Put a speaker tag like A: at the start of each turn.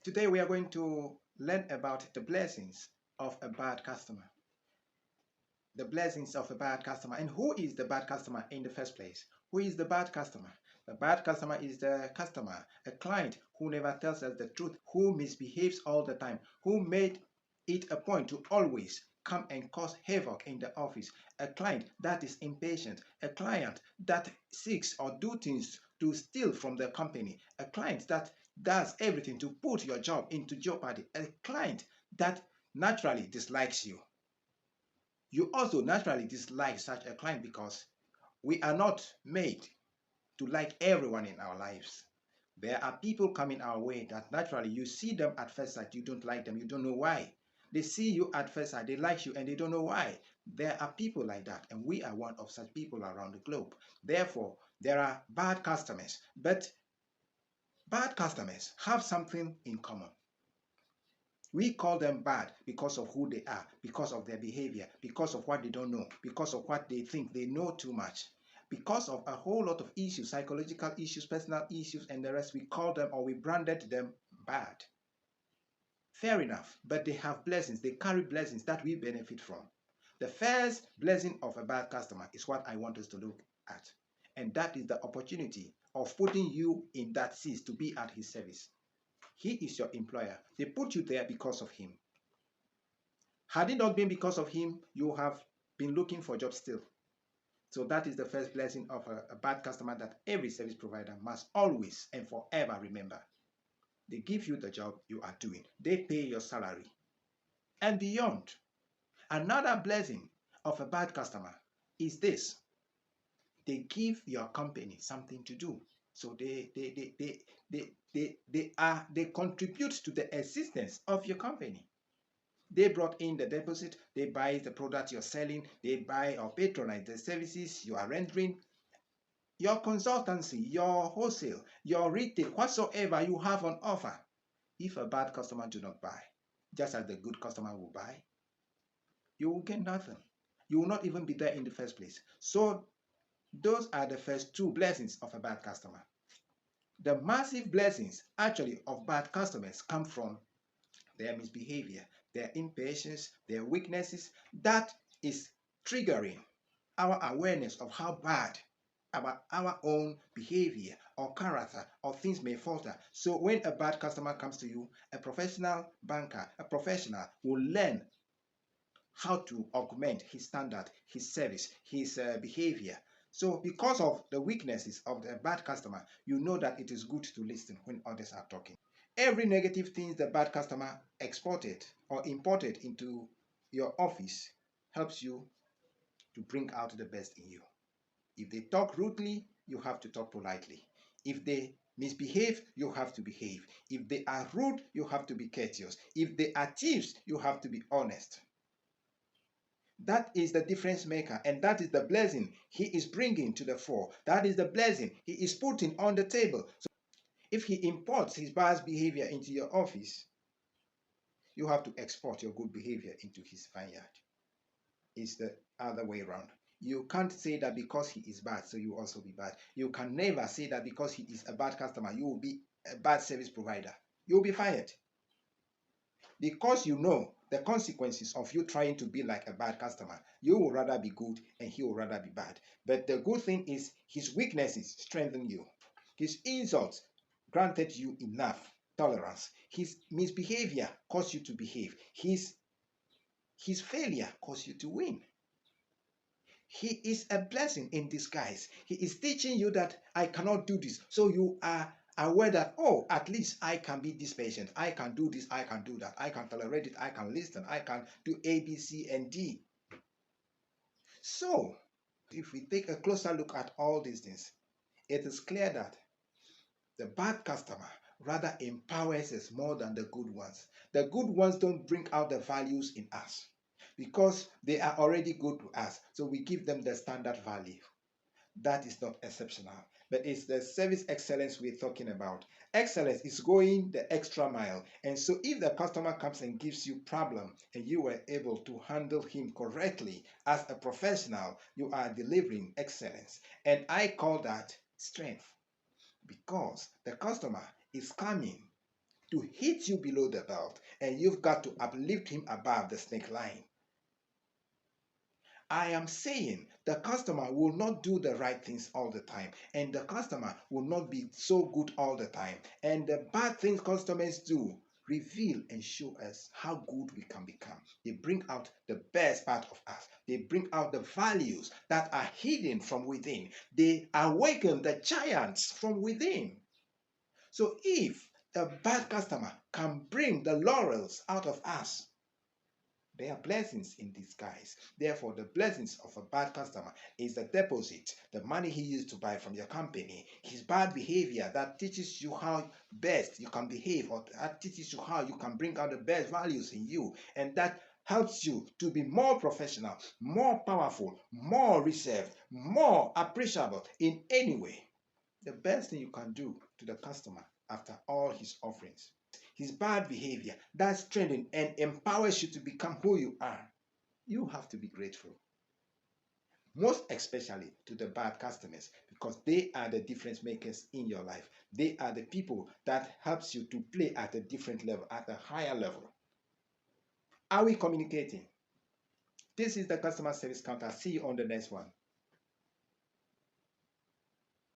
A: Today we are going to learn about the blessings of a bad customer. The blessings of a bad customer. And who is the bad customer in the first place? Who is the bad customer? The bad customer is the customer, a client who never tells us the truth, who misbehaves all the time, who made it a point to always come and cause havoc in the office, a client that is impatient, a client that seeks or do things to steal from the company, a client that does everything to put your job into jeopardy, a client that naturally dislikes you. You also naturally dislike such a client because we are not made to like everyone in our lives. There are people coming our way that naturally you see them at first sight, you don't like them, you don't know why. They see you at first sight, they like you, and they don't know why. There are people like that, and we are one of such people around the globe. Therefore, there are bad customers, but bad customers have something in common. We call them bad because of who they are, because of their behavior, because of what they don't know, because of what they think they know too much, because of a whole lot of issues, psychological issues, personal issues, and the rest. We call them or we branded them bad. Fair enough, but they have blessings. They carry blessings that we benefit from. The first blessing of a bad customer is what I want us to look at, and that is the opportunity of putting you in that seat to be at his service. He is your employer. They put you there because of him. Had it not been because of him, you have been looking for jobs still. So that is the first blessing of a bad customer that every service provider must always and forever remember. They give you the job you are doing. They pay your salary and beyond. Another blessing of a bad customer is this. They give your company something to do. So they contribute to the existence of your company. They brought in the deposit, they buy the product you're selling, they buy or patronize the services you are rendering. Your consultancy, your wholesale, your retail, whatsoever you have on offer. If a bad customer do not buy, just as the good customer will buy, you will get nothing. You will not even be there in the first place. So those are the first two blessings of a bad customer. The massive blessings actually of bad customers come from their misbehavior, their impatience, their weaknesses. That is triggering our awareness of how bad our own behavior or character or things may falter. So when a bad customer comes to you, a professional banker, a professional will learn how to augment his standard, his service, his behavior. So because of the weaknesses of the bad customer, you know that it is good to listen when others are talking. Every negative thing the bad customer exported or imported into your office helps you to bring out the best in you. If they talk rudely, you have to talk politely. If they misbehave, you have to behave. If they are rude, you have to be courteous. If they are thieves, you have to be honest. That is the difference maker, and that is the blessing he is bringing to the fore. That is the blessing he is putting on the table. So if he imports his bad behavior into your office, you have to export your good behavior into his vineyard. It's the other way around. You can't say that because he is bad, so you also be bad. You can never say that because he is a bad customer, you will be a bad service provider. You'll be fired. Because you know the consequences of you trying to be like a bad customer, you will rather be good and he will rather be bad. But the good thing is his weaknesses strengthen you. His insults granted you enough tolerance. His misbehavior caused you to behave. His failure caused you to win. He is a blessing in disguise. He is teaching you that I cannot do this. So you are aware that, oh, at least I can be this patient. I can do this. I can do that. I can tolerate it. I can listen. I can do A, B, C, and D. So if we take a closer look at all these things, it is clear that the bad customer rather empowers us more than the good ones. The good ones don't bring out the values in us because they are already good to us. So we give them the standard value. That is not exceptional, but it's the service excellence we're talking about. Excellence is going the extra mile. And so if the customer comes and gives you problem and you were able to handle him correctly as a professional, you are delivering excellence. And I call that strength because the customer is coming to hit you below the belt, and you've got to uplift him above the snake line. I am saying the customer will not do the right things all the time, and the customer will not be so good all the time. And the bad things customers do reveal and show us how good we can become. They bring out the best part of us. They bring out the values that are hidden from within. They awaken the giants from within. So if a bad customer can bring the laurels out of us, they are blessings in disguise. Therefore, the blessings of a bad customer is the deposit, the money he used to buy from your company, his bad behavior that teaches you how best you can behave, or that teaches you how you can bring out the best values in you, and that helps you to be more professional, more powerful, more reserved, more appreciable in any way. The best thing you can do to the customer after all his offerings, his bad behavior that strengthens and empowers you to become who you are, you have to be grateful. Most especially to the bad customers, because they are the difference makers in your life. They are the people that helps you to play at a different level, at a higher level. Are we communicating? This is the customer service counter. See you on the next one.